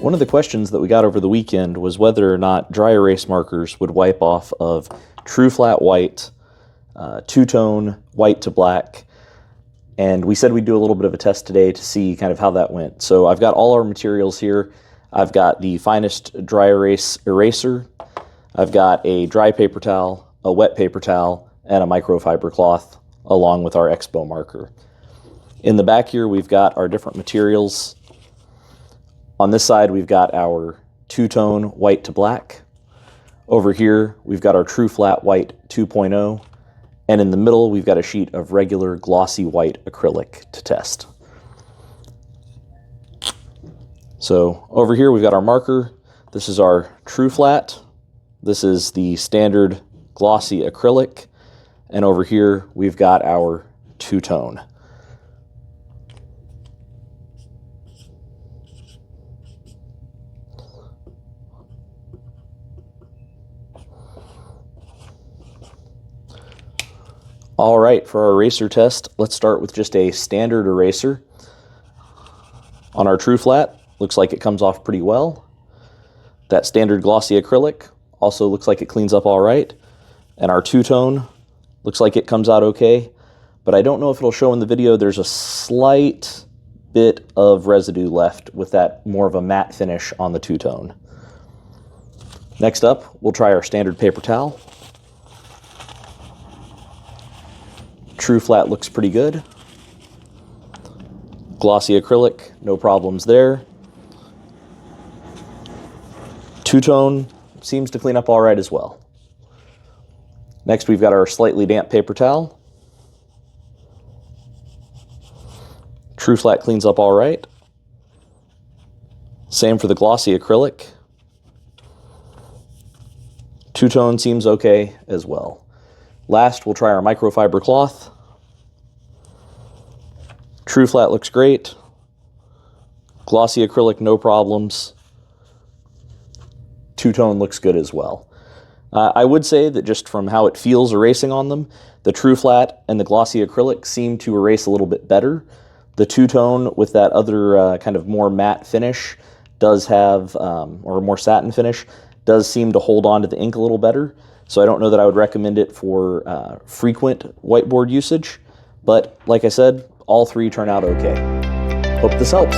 One of the questions that we got over the weekend was whether or not dry erase markers would wipe off of TruFlat White, two-tone white to black, and we said we'd do a little bit of a test today to see kind of how that went. So I've got all our materials here. I've got the finest dry erase eraser, I've got a dry paper towel, a wet paper towel, and a microfiber cloth, along with our Expo marker. In the back here, we've got our different materials. On this side, we've got our two-tone white to black. Over here, we've got our TruFlat White 2.0. And in the middle, we've got a sheet of regular glossy white acrylic to test. So over here, we've got our marker. This is our TruFlat. This is the standard glossy acrylic. And over here, we've got our two-tone. All right, for our eraser test, let's start with just a standard eraser. On our TruFlat, looks like it comes off pretty well. That standard glossy acrylic also looks like it cleans up all right. And our two-tone looks like it comes out okay, but I don't know if it'll show in the video. There's a slight bit of residue left with that more of a matte finish on the two-tone. Next up, we'll try our standard paper towel. TruFlat looks pretty good. Glossy acrylic, no problems there. Two-tone seems to clean up all right as well. Next, we've got our slightly damp paper towel. TruFlat cleans up all right. Same for the glossy acrylic. Two-tone seems okay as well. Last, we'll try our microfiber cloth. TruFlat looks great. Glossy acrylic, no problems. Two-tone looks good as well. I would say that just from how it feels erasing on them, the TruFlat and the glossy acrylic seem to erase a little bit better. The two-tone with that other kind of more matte finish does have, or more satin finish, does seem to hold on to the ink a little better. So I don't know that I would recommend it for frequent whiteboard usage, but like I said, all three turn out okay. Hope this helps.